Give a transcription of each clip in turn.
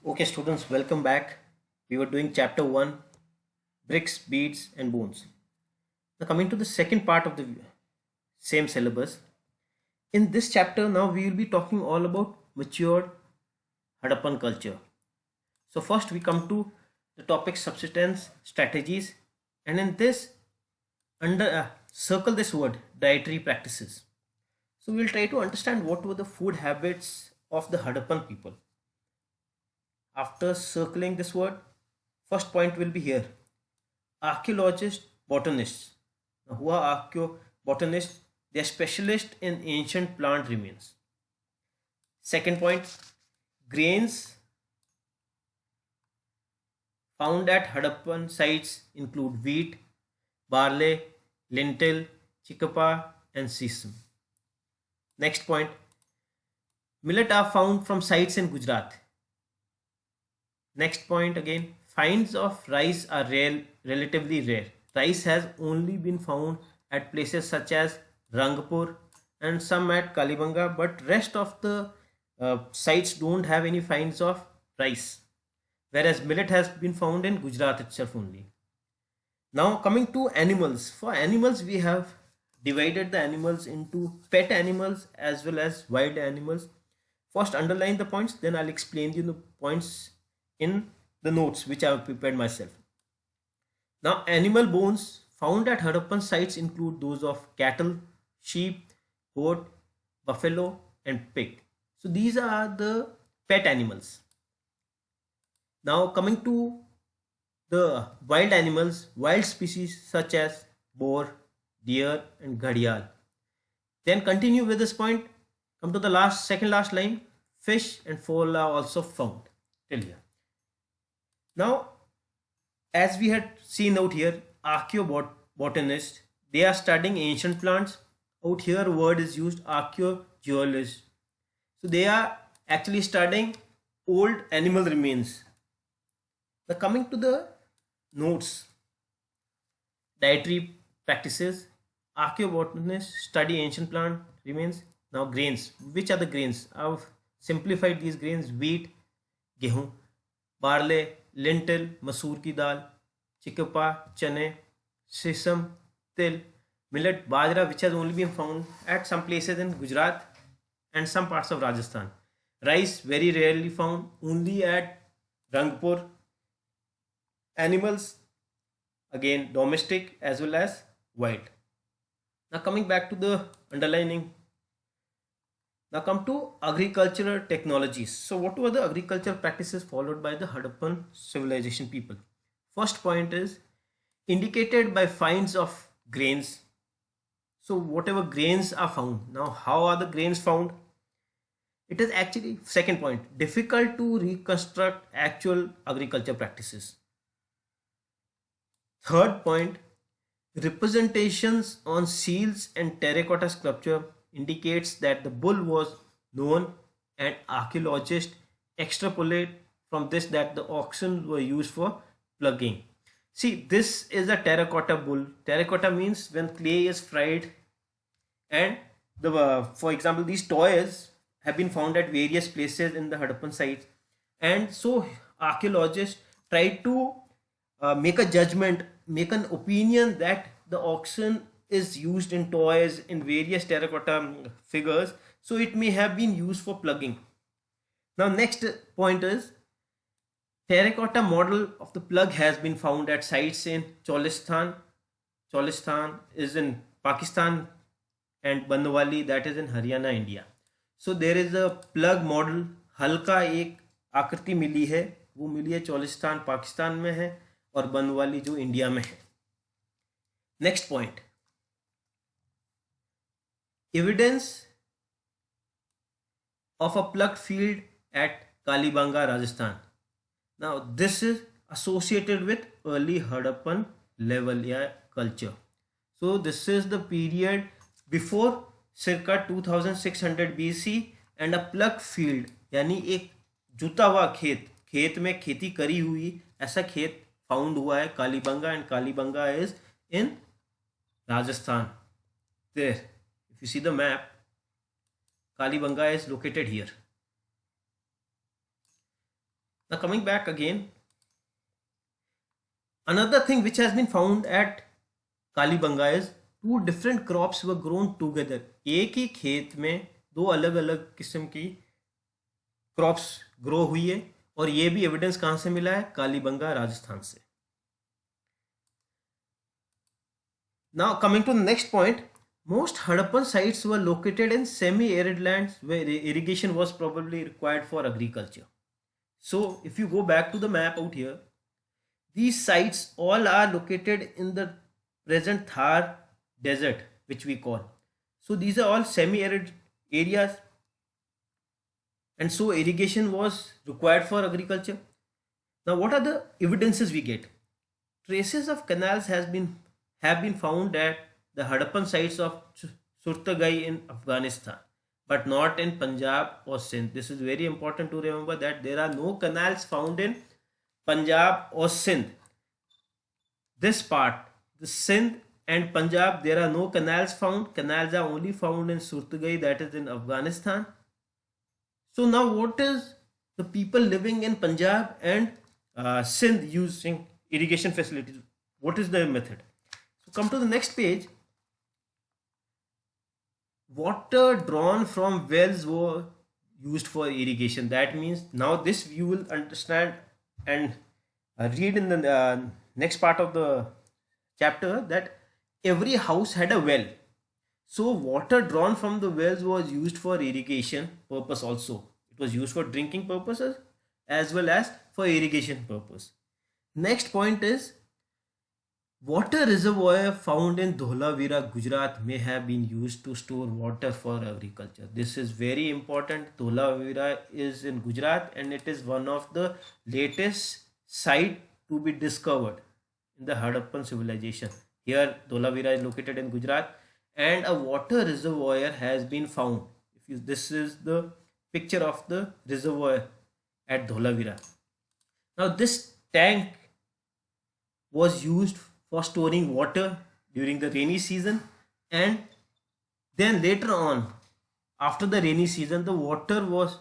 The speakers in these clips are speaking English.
Okay, students, welcome back. We were doing chapter 1 bricks, beads, and bones. Now, coming to the second part of the same syllabus. In this chapter, now we will be talking all about matured Harappan culture. So, first we come to the topic subsistence strategies, and in this, under circle this word dietary practices. So, we will try to understand what were the food habits of the Harappan people. After circling this word, first point will be here. Archaeologists, botanists. Now, who are archaeobotanists? They are specialists in ancient plant remains. Second point, grains found at Harappan sites include wheat, barley, lentil, chikapa, and sesame. Next point, millet are found from sites in Gujarat. Next point again, finds of rice are relatively rare. Rice has only been found at places such as Rangpur and some at Kalibanga, but rest of the sites don't have any finds of rice. Whereas millet has been found in Gujarat itself only. Now coming to animals. For animals, we have divided the animals into pet animals as well as wild animals. First underline the points, then I'll explain you the points in the notes which I have prepared myself. Now animal bones found at Harappan sites include those of cattle, sheep, goat, buffalo and pig. So these are the pet animals. Now coming to the wild animals, wild species such as boar, deer and ghadial. Then continue with this point, come to the second last line, fish and fowl are also found till here. Now, as we had seen out here, archaeobotanists, they are studying ancient plants. Out here, word is used archaeogeologist. So they are actually studying old animal remains. Now coming to the notes, dietary practices, archaeobotanists study ancient plant remains. Now grains, which are the grains? I've simplified these grains: wheat, गेहूं, barley, lentil, मसूर की दाल, चिकपा, चने, sesame, til, millet, bajra, which has only been found at some places in Gujarat and some parts of Rajasthan. Rice, very rarely found, only at Rangpur. Animals, again domestic as well as wild. Now coming back to the underlining. Now come to agricultural technologies. So what were the agricultural practices followed by the Harappan civilization people? First point is indicated by finds of grains. So whatever grains are found. Now how are the grains found? It is actually, second point, difficult to reconstruct actual agriculture practices. Third point, representations on seals and terracotta sculpture indicates that the bull was known, and archaeologists extrapolate from this that the oxen were used for plugging. See, this is a terracotta bull. Terracotta means when clay is fried, and for example, these toys have been found at various places in the Harappan sites, and so archaeologists try to make a judgment, make an opinion that the oxen is used in toys in various terracotta figures, so it may have been used for plugging. Now next point is terracotta model of the plug has been found at sites in Cholistan. Cholistan is in Pakistan and Bandwali, that is in Haryana, India. So there is a plug model, हल का एक आकृति मिली है, वो मिली है चोलिस्तान पाकिस्तान में है और बनवाली जो इंडिया में है. Next point, evidence of a plugged field at Kalibanga, Rajasthan. Now this is associated with early Harappan level culture. So this is the period before circa 2600 BC, and a plugged field यानी एक जुता हुआ खेत, खेत में खेती करी हुई ऐसा खेत फाउंड हुआ है Kalibangan, and Kalibangan is in Rajasthan. There, if you see the map, Kalibanga is located here. Now coming back again, another thing which has been found at Kalibangan is two different crops were grown together. एक ही खेत में दो अलग अलग किस्म की crops grow हुई है, और ये भी एविडेंस कहां से मिला है? कालीबंगा राजस्थान से. Now coming to the next point, most Harappan sites were located in semi-arid lands where irrigation was probably required for agriculture. So if you go back to the map out here, these sites all are located in the present Thar desert, which we call. So these are all semi-arid areas, and so irrigation was required for agriculture. Now what are the evidences we get? Traces of canals have been found at the Harappan sites of Surtagai in Afghanistan, but not in Punjab or Sindh. This is very important to remember, that there are no canals found in Punjab or Sindh. This part, the Sindh and Punjab, there are no canals found. Canals are only found in Surtagai, that is in Afghanistan. So now what is the people living in Punjab and Sindh using irrigation facilities? What is their method? So come to the next page. Water drawn from wells were used for irrigation. That means now this you will understand and read in the next part of the chapter, that every house had a well. So water drawn from the wells was used for irrigation purpose also. It was used for drinking purposes as well as for irrigation purpose. Next point is, water reservoir found in Dholavira, Gujarat may have been used to store water for agriculture. This is very important. Dholavira is in Gujarat and it is one of the latest site to be discovered in the Harappan civilization. Here Dholavira is located in Gujarat and a water reservoir has been found. This is the picture of the reservoir at Dholavira. Now this tank was used for storing water during the rainy season, and then later on, after the rainy season, the water was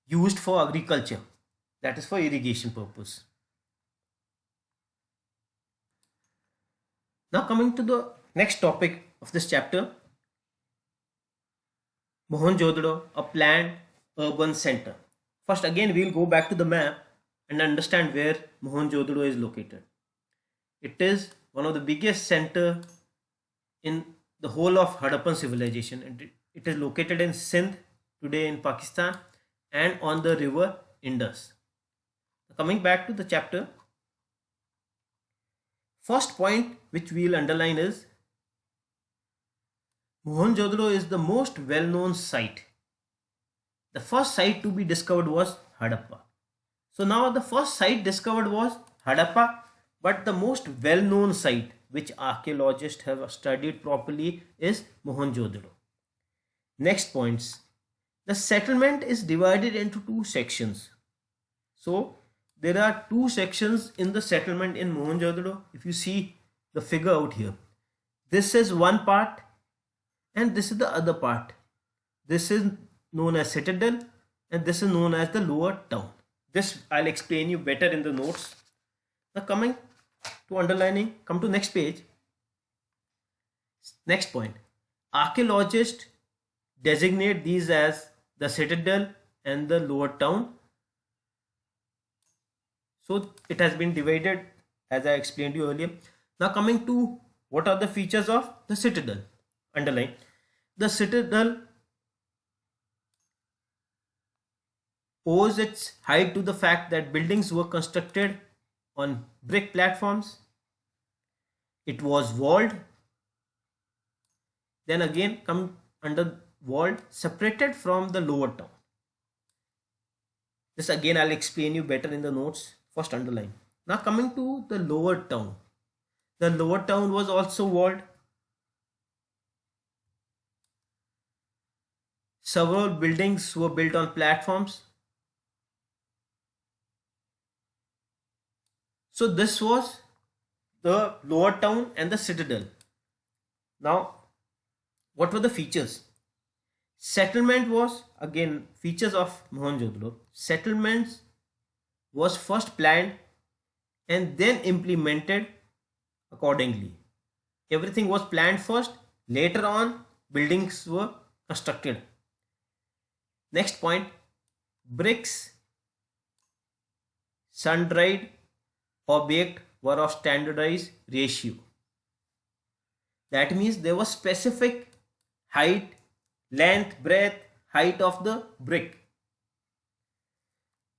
used for agriculture, that is for irrigation purpose. Now coming to the next topic of this chapter, Mohenjo-daro, a planned urban center. First again we will go back to the map and understand where Mohenjo-daro is located. It is one of the biggest center in the whole of Harappan civilization, and it is located in Sindh, today in Pakistan, and on the river Indus. Coming back to the chapter, first point which we will underline is, Mohenjo-daro is the most well-known site. The first site to be discovered was Harappa. So now the first site discovered was Harappa, but the most well-known site which archaeologists have studied properly is Mohenjo-daro. Next points. The settlement is divided into two sections. So there are two sections in the settlement in Mohenjo-daro. If you see the figure out here, this is one part and this is the other part. This is known as citadel and this is known as the lower town. This I'll explain you better in the notes. Now coming to underlining, come to next page. Next point, archaeologists designate these as the citadel and the lower town. So it has been divided as I explained you earlier. Now coming to what are the features of the citadel. Underline, the citadel owes its height to the fact that buildings were constructed on brick platforms. It was walled, then again come under walled, separated from the lower town. This again I'll explain you better in the notes. First underline. Now coming to the lower town. The lower town was also walled. Several buildings were built on platforms. So this was the lower town and the citadel. Now what were the features? Settlement was, again, features of Mohenjo-daro. Settlements was first planned and then implemented accordingly. Everything was planned first, later on, buildings were constructed. Next point, bricks, sun-dried object were of standardized ratio. That means there was specific height, length, breadth, height of the brick.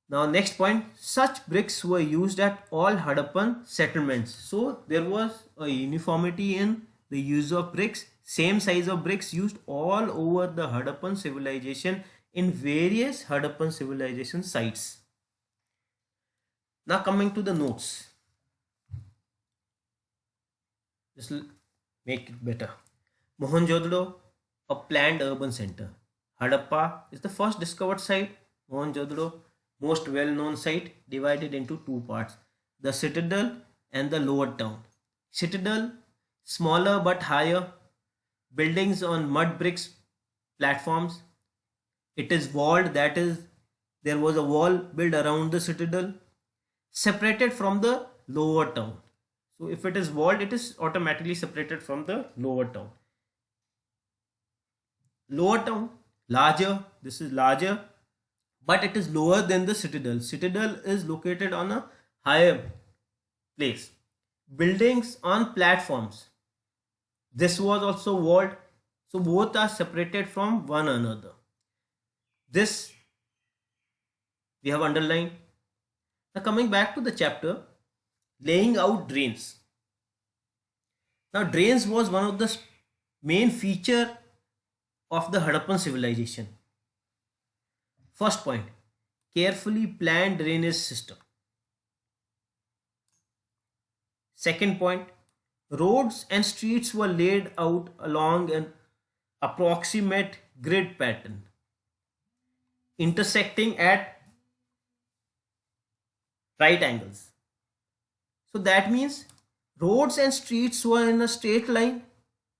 Now next point, such bricks were used at all Harappan settlements. So there was a uniformity in the use of bricks. Same size of bricks used all over the Harappan civilization in various Harappan civilization sites. Now coming to the notes. Just make it better. Mohenjo-daro, a planned urban center. Harappa is the first discovered site. Mohenjo-daro, most well-known site, divided into two parts, the citadel and the lower town. Citadel, smaller but higher, buildings on mud bricks platforms. It is walled, that is, there was a wall built around the citadel, separated from the lower town. So if it is walled, it is automatically separated from the lower town. Lower town, larger, this is larger, but it is lower than the citadel. Citadel is located on a higher place. Buildings on platforms. This was also walled. So both are separated from one another. This we have underlined. Now coming back to the chapter, laying out drains. Now drains was one of the main feature of the Harappan civilization. First point, carefully planned drainage system. Second point, roads and streets were laid out along an approximate grid pattern, intersecting at right angles. So that means roads and streets were in a straight line,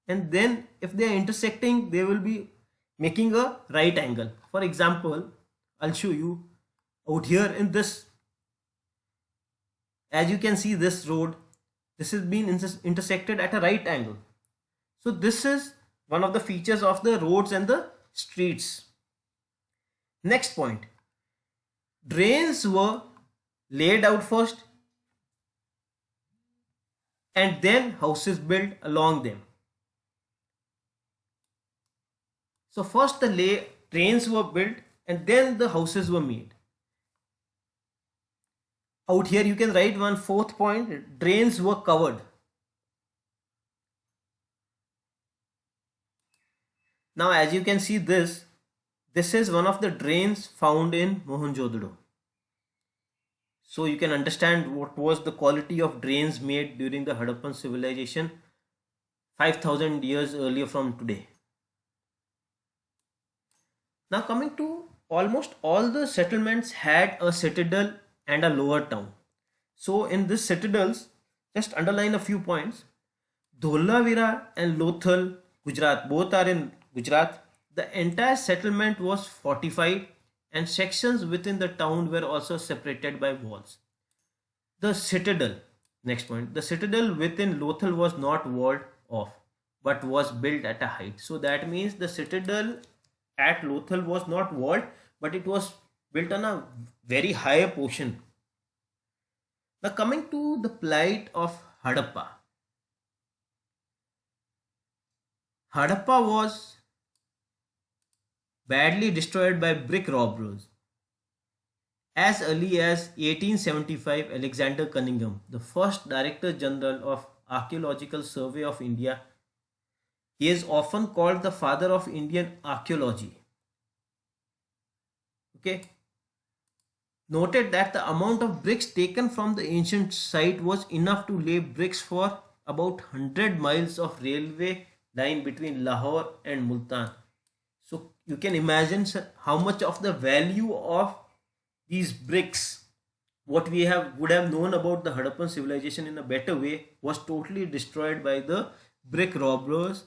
and then if they are intersecting, they will be making a right angle. For example, I'll show you out here in this. As you can see, this road, this has been intersected at a right angle. So this is one of the features of the roads and the streets. Next point, drains were laid out first and then houses built along them. So first the drains were built and then the houses were made. Out here you can write one fourth point, drains were covered. Now as you can see, this is one of the drains found in Mohenjo-daro. So you can understand what was the quality of drains made during the Harappan civilization 5000 years earlier from today. Now coming to, almost all the settlements had a citadel and a lower town. So in this citadels, just underline a few points. Dholavira and Lothal, Gujarat, both are in Gujarat. The entire settlement was fortified and sections within the town were also separated by walls. The citadel, next point, the citadel within Lothal was not walled off but was built at a height. So that means the citadel at Lothal was not walled, but it was built on a very high portion. Now coming to the plight of Harappa. Harappa was badly destroyed by brick robbers. As early as 1875, Alexander Cunningham, the first Director General of Archaeological Survey of India, he is often called the father of Indian archaeology. Okay. Noted that the amount of bricks taken from the ancient site was enough to lay bricks for about 100 miles of railway line between Lahore and Multan. So you can imagine, sir, how much of the value of these bricks, what we would have known about the Harappan civilization in a better way, was totally destroyed by the brick robbers